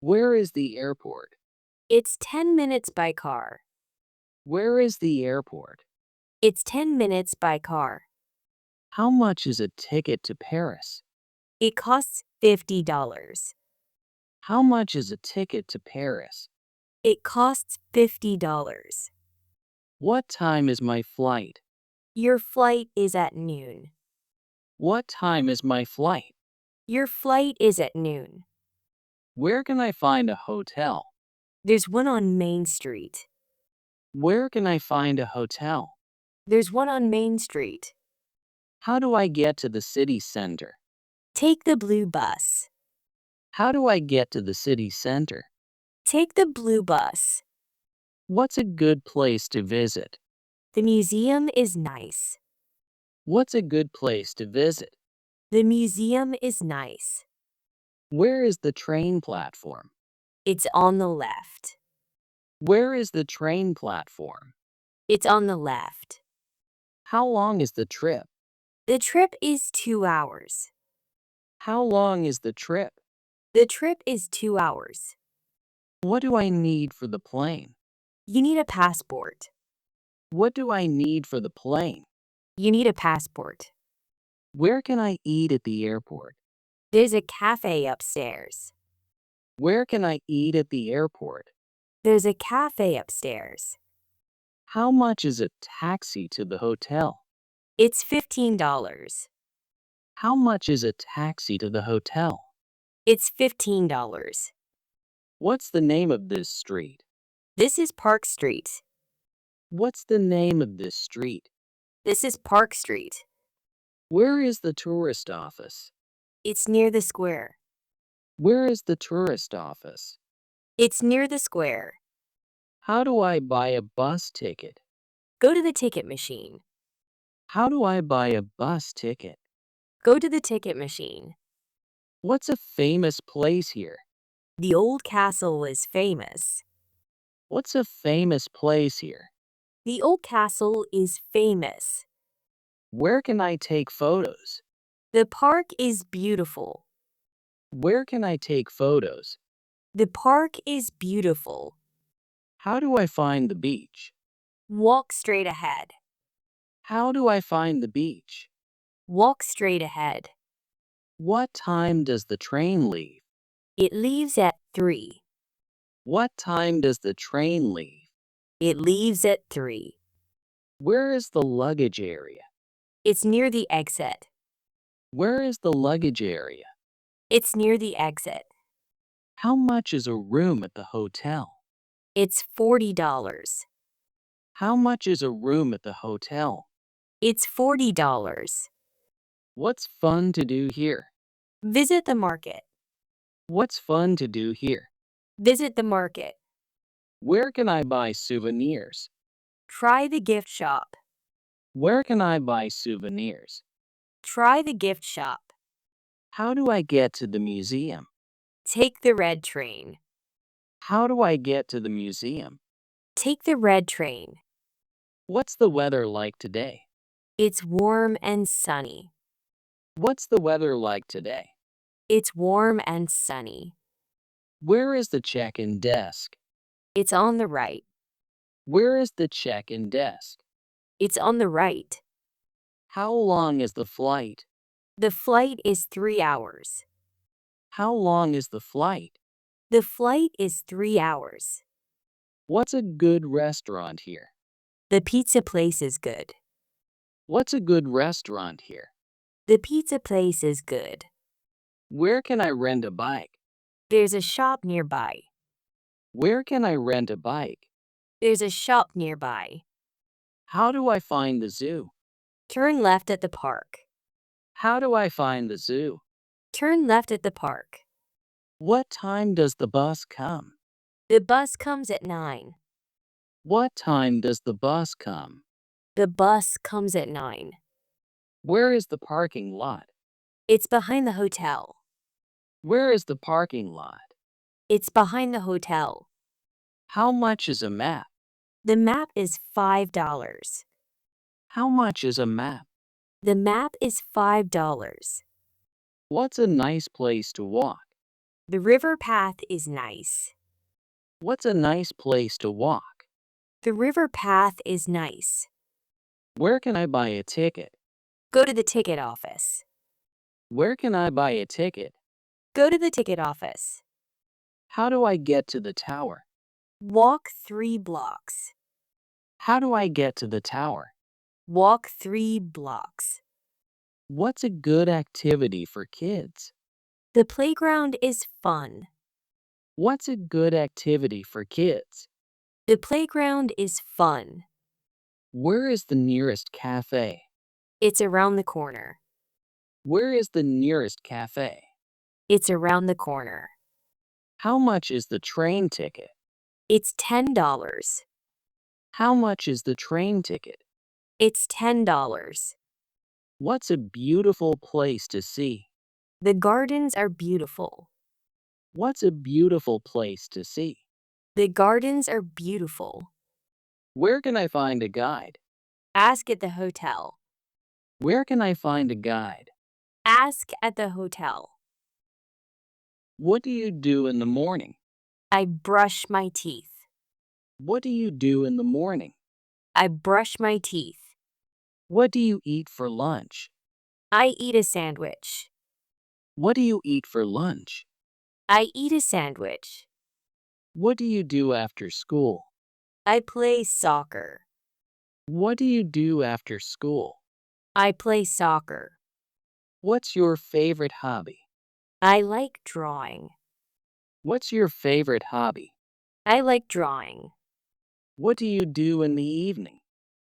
Where is the airport? It's 10 minutes by car. Where is the airport? It's 10 minutes by car. How much is a ticket to Paris? It costs $50. How much is a ticket to Paris? It costs $50. What time is my flight? Your flight is at noon. What time is my flight? Your flight is at noon. Where can I find a hotel? There's one on Main Street. Where can I find a hotel? There's one on Main Street. How do I get to the city center? Take the blue bus. How do I get to the city center? Take the blue bus. What's a good place to visit? The museum is nice. What's a good place to visit? The museum is nice. Where is the train platform? It's on the left. Where is the train platform? It's on the left. How long is the trip? The trip is 2 hours. How long is the trip? The trip is 2 hours. What do I need for the plane? You need a passport. What do I need for the plane? You need a passport. Where can I eat at the airport? There's a cafe upstairs. Where can I eat at the airport? There's a cafe upstairs. How much is a taxi to the hotel? It's $15. How much is a taxi to the hotel? It's $15. What's the name of this street? This is Park Street. What's the name of this street? This is Park Street. Where is the tourist office? It's near the square. Where is the tourist office? It's near the square. How do I buy a bus ticket? Go to the ticket machine. How do I buy a bus ticket? Go to the ticket machine. What's a famous place here? The old castle is famous. What's a famous place here? The old castle is famous. Where can I take photos? The park is beautiful. Where can I take photos? The park is beautiful. How do I find the beach? Walk straight ahead. How do I find the beach? Walk straight ahead. What time does the train leave? It leaves at 3. What time does the train leave? It leaves at 3. Where is the luggage area? It's near the exit. Where is the luggage area? It's near the exit. How much is a room at the hotel? It's $40. How much is a room at the hotel? It's $40. What's fun to do here? Visit the market. What's fun to do here? Visit the market. Where can I buy souvenirs? Try the gift shop. Where can I buy souvenirs? Try the gift shop. How do I get to the museum? Take the red train. How do I get to the museum? Take the red train. What's the weather like today? It's warm and sunny. What's the weather like today? It's warm and sunny. Where is the check-in desk? It's on the right. Where is the check-in desk? It's on the right. How long is the flight? The flight is 3 hours. How long is the flight? The flight is 3 hours. What's a good restaurant here? The pizza place is good. What's a good restaurant here? The pizza place is good. Where can I rent a bike? There's a shop nearby. Where can I rent a bike? There's a shop nearby. How do I find the zoo? Turn left at the park. How do I find the zoo? Turn left at the park. What time does the bus come? The bus comes at 9. What time does the bus come? The bus comes at 9. Where is the parking lot? It's behind the hotel. Where is the parking lot? It's behind the hotel. How much is a map? The map is $5. How much is a map? The map is $5. What's a nice place to walk? The river path is nice. What's a nice place to walk? The river path is nice. Where can I buy a ticket? Go to the ticket office. Where can I buy a ticket? Go to the ticket office. How do I get to the tower? Walk 3 blocks. How do I get to the tower? Walk 3 blocks. What's a good activity for kids? The playground is fun. What's a good activity for kids? The playground is fun. Where is the nearest cafe? It's around the corner. Where is the nearest cafe? It's around the corner. How much is the train ticket? It's $10. How much is the train ticket? It's $10. What's a beautiful place to see? The gardens are beautiful. What's a beautiful place to see? The gardens are beautiful. Where can I find a guide? Ask at the hotel. Where can I find a guide? Ask at the hotel. What do you do in the morning? I brush my teeth. What do you do in the morning? I brush my teeth. What do you eat for lunch? I eat a sandwich. What do you eat for lunch? I eat a sandwich. What do you do after school? I play soccer. What do you do after school? I play soccer. What's your favorite hobby? I like drawing. What's your favorite hobby? I like drawing. What do you do in the evening?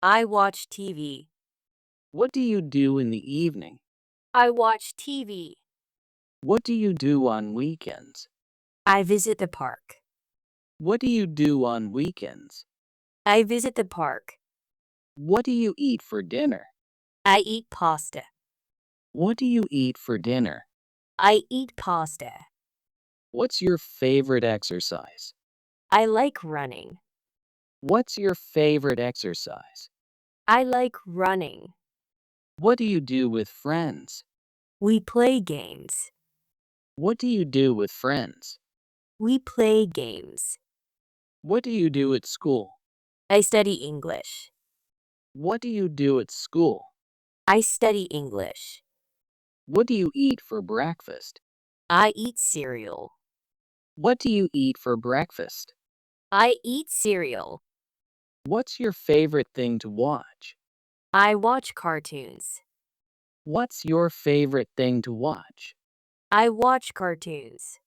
I watch TV. What do you do in the evening? I watch TV. What do you do on weekends? I visit the park. What do you do on weekends? I visit the park. What do you eat for dinner? I eat pasta. What do you eat for dinner? I eat pasta. What's your favorite exercise? I like running. What's your favorite exercise? I like running. What do you do with friends? We play games. What do you do with friends? We play games. What do you do at school? I study English. What do you do at school? I study English. What do you eat for breakfast? I eat cereal. What do you eat for breakfast? I eat cereal. What's your favorite thing to watch? I watch cartoons. What's your favorite thing to watch? I watch cartoons.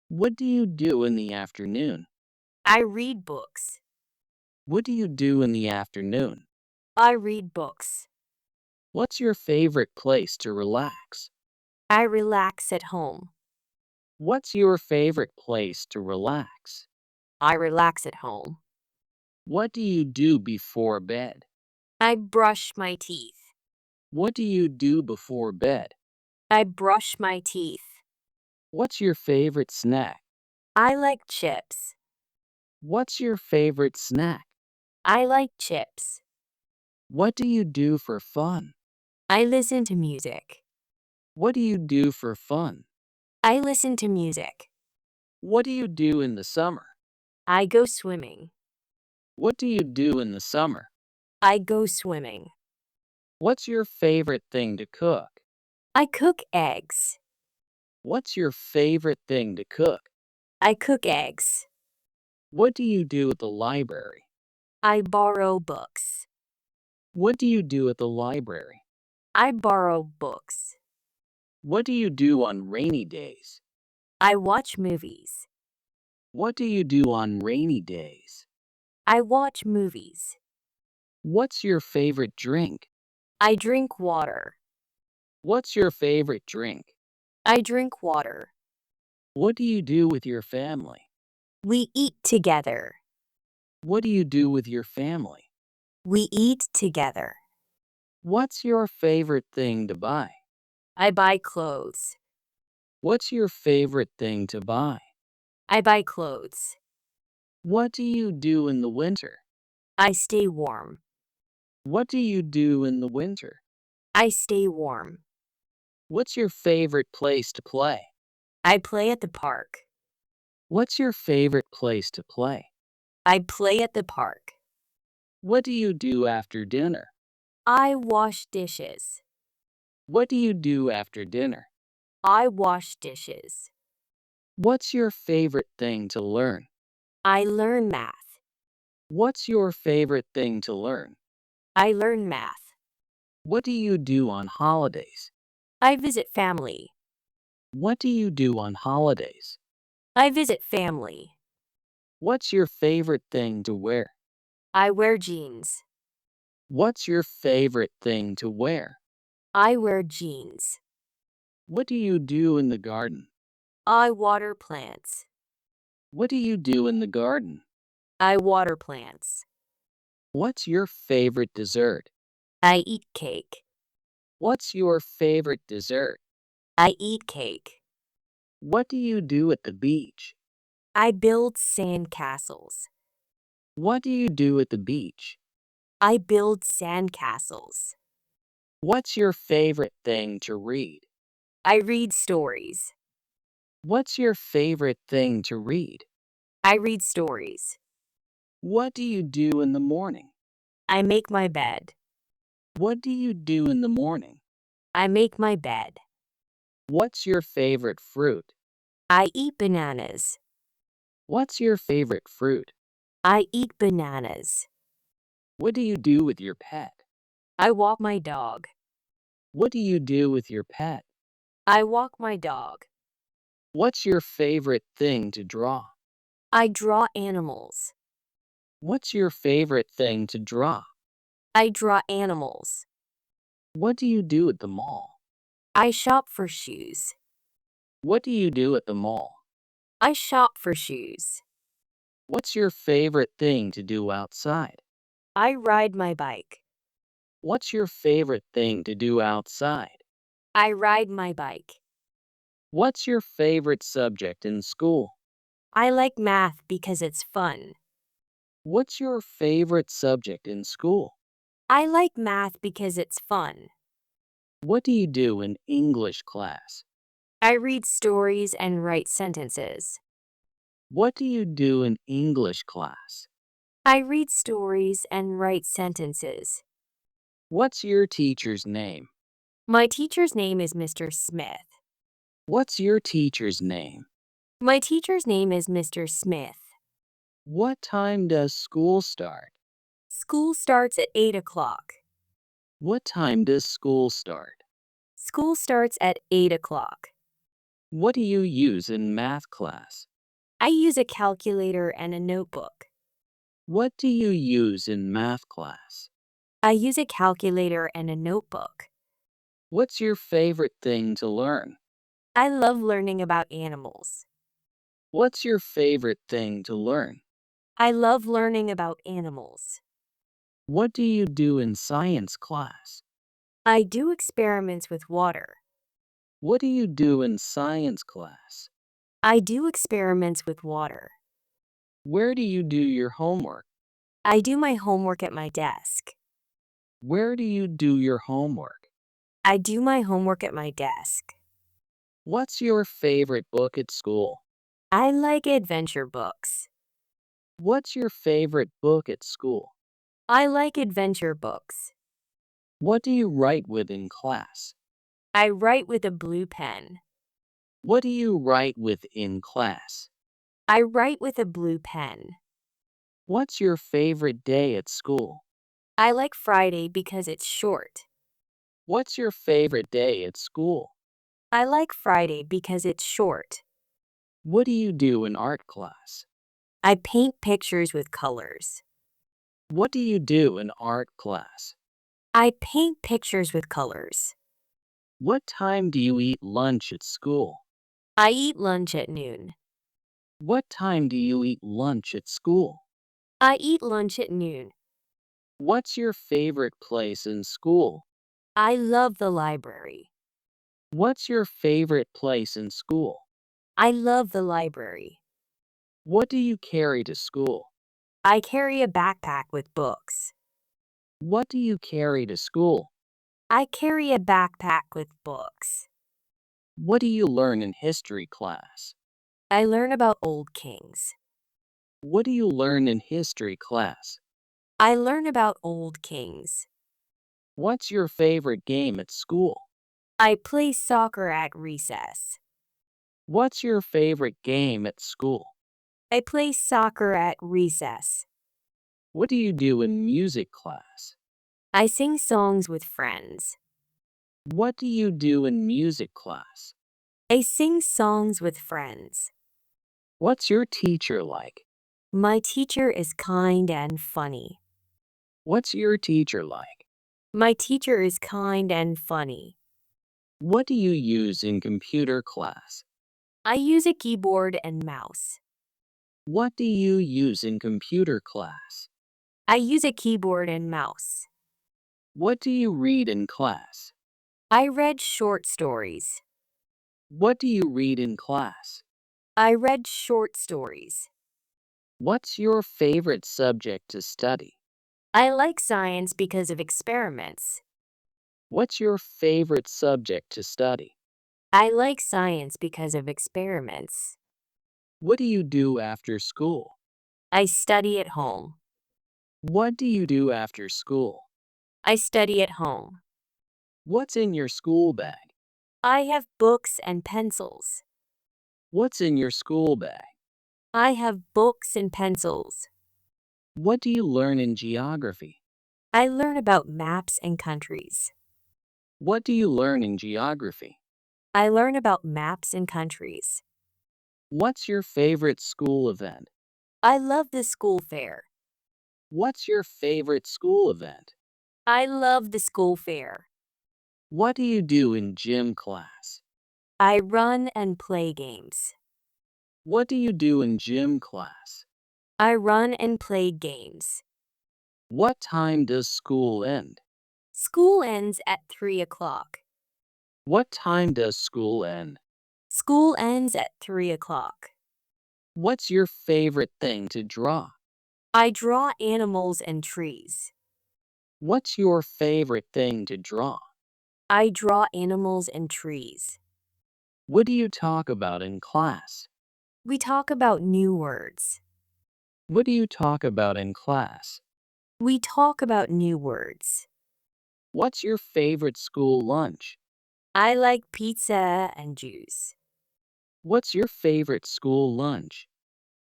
What do you do in the afternoon? I read books. What do you do in the afternoon? I read books. What's your favorite place to relax? I relax at home. What's your favorite place to relax? I relax at home. What do you do before bed? I brush my teeth. What do you do before bed? I brush my teeth. What's your favorite snack? I like chips. What's your favorite snack? I like chips. What do you do for fun? I listen to music. What do you do for fun? I listen to music. What do you do in the summer? I go swimming. What do you do in the summer? I go swimming. What's your favorite thing to cook? I cook eggs. What's your favorite thing to cook? I cook eggs. What do you do at the library? I borrow books. What do you do at the library? I borrow books. What do you do on rainy days? I watch movies. What do you do on rainy days? I watch movies. What's your favorite drink? I drink water. What's your favorite drink? I drink water. What do you do with your family? We eat together. What do you do with your family? We eat together. What's your favorite thing to buy? I buy clothes. What's your favorite thing to buy? I buy clothes. What do you do in the winter? I stay warm. What do you do in the winter? I stay warm. What's your favorite place to play? I play at the park. What's your favorite place to play? I play at the park. What do you do after dinner? I wash dishes. What do you do after dinner? I wash dishes. What's your favorite thing to learn? I learn math. What's your favorite thing to learn? I learn math. What do you do on holidays? I visit family. What do you do on holidays? I visit family. What's your favorite thing to wear? I wear jeans. What's your favorite thing to wear? I wear jeans. What do you do in the garden? I water plants. What do you do in the garden? I water plants. What's your favorite dessert? I eat cake. What's your favorite dessert? I eat cake. What do you do at the beach? I build sand castles. What do you do at the beach? I build sand castles. What's your favorite thing to read? I read stories. What's your favorite thing to read? I read stories. What do you do in the morning? I make my bed. What do you do in the morning? I make my bed. What's your favorite fruit? I eat bananas. What's your favorite fruit? I eat bananas. What do you do with your pet? I walk my dog. What do you do with your pet? I walk my dog. What's your favorite thing to draw? I draw animals. What's your favorite thing to draw? I draw animals. What do you do at the mall? I shop for shoes. What do you do at the mall? I shop for shoes. What's your favorite thing to do outside? I ride my bike. What's your favorite thing to do outside? I ride my bike. What's your favorite subject in school? I like math because it's fun. What's your favorite subject in school? I like math because it's fun. What do you do in English class? I read stories and write sentences. What do you do in English class? I read stories and write sentences. What's your teacher's name? My teacher's name is Mr. Smith. What's your teacher's name? My teacher's name is Mr. Smith. What time does school start? School starts at 8 o'clock. What time does school start? School starts at 8 o'clock. What do you use in math class? I use a calculator and a notebook. What do you use in math class? I use a calculator and a notebook. What's your favorite thing to learn? I love learning about animals. What's your favorite thing to learn? I love learning about animals. What do you do in science class? I do experiments with water. What do you do in science class? I do experiments with water. Where do you do your homework? I do my homework at my desk. Where do you do your homework? I do my homework at my desk. What's your favorite book at school? I like adventure books. What's your favorite book at school? I like adventure books. What do you write with in class? I write with a blue pen. What do you write with in class? I write with a blue pen. What's your favorite day at school? I like Friday because it's short. What's your favorite day at school? I like Friday because it's short. What do you do in art class? I paint pictures with colors. What do you do in art class? I paint pictures with colors. What time do you eat lunch at school? I eat lunch at noon. What time do you eat lunch at school? I eat lunch at noon. What's your favorite place in school? I love the library. What's your favorite place in school? I love the library. What do you carry to school? I carry a backpack with books. What do you carry to school? I carry a backpack with books. What do you learn in history class? I learn about old kings. What do you learn in history class? I learn about old kings. What's your favorite game at school? I play soccer at recess. What's your favorite game at school? I play soccer at recess. What do you do in music class? I sing songs with friends. What do you do in music class? I sing songs with friends. What's your teacher like? My teacher is kind and funny. What's your teacher like? My teacher is kind and funny. What do you use in computer class? I use a keyboard and mouse. What do you use in computer class? I use a keyboard and mouse. What do you read in class? I read short stories. What do you read in class? I read short stories. What's your favorite subject to study? I like science because of experiments. What's your favorite subject to study? I like science because of experiments. What do you do after school? I study at home. What do you do after school? I study at home. What's in your school bag? I have books and pencils. What's in your school bag? I have books and pencils. What do you learn in geography? I learn about maps and countries. What do you learn in geography? I learn about maps and countries. What's your favorite school event? I love the school fair. What's your favorite school event? I love the school fair. What do you do in gym class? I run and play games. What do you do in gym class? I run and play games. What time does school end? School ends at 3 o'clock. What time does school end? School ends at 3 o'clock. What's your favorite thing to draw? I draw animals and trees. What's your favorite thing to draw? I draw animals and trees. What do you talk about in class? We talk about new words. What do you talk about in class? We talk about new words. What's your favorite school lunch? I like pizza and juice. What's your favorite school lunch?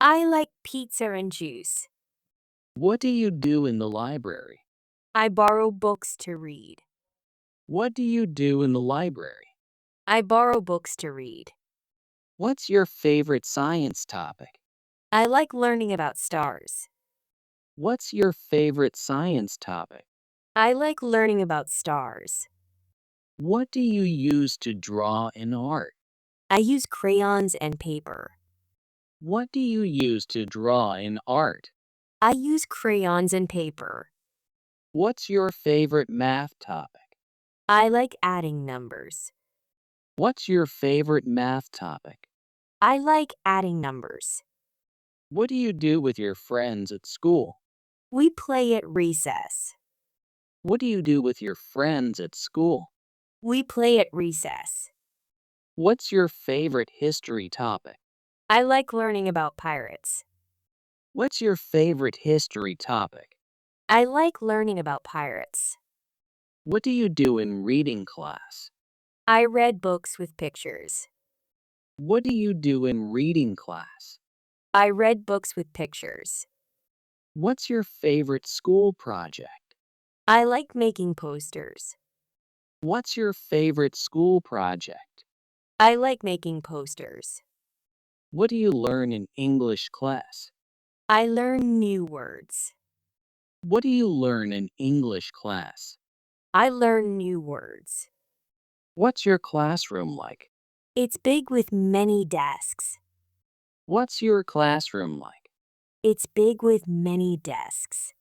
I like pizza and juice. What do you do in the library? I borrow books to read. What do you do in the library? I borrow books to read. What's your favorite science topic? I like learning about stars. What's your favorite science topic? I like learning about stars. What do you use to draw in art? I use crayons and paper. What do you use to draw in art? I use crayons and paper. What's your favorite math topic? I like adding numbers. What's your favorite math topic? I like adding numbers. What do you do with your friends at school? We play at recess. What do you do with your friends at school? We play at recess. What's your favorite history topic? I like learning about pirates. What's your favorite history topic? I like learning about pirates. What do you do in reading class? I read books with pictures. What do you do in reading class? I read books with pictures. What's your favorite school project? I like making posters. What's your favorite school project? I like making posters. What do you learn in English class? I learn new words. What do you learn in English class? I learn new words. What's your classroom like? It's big with many desks. What's your classroom like? It's big with many desks.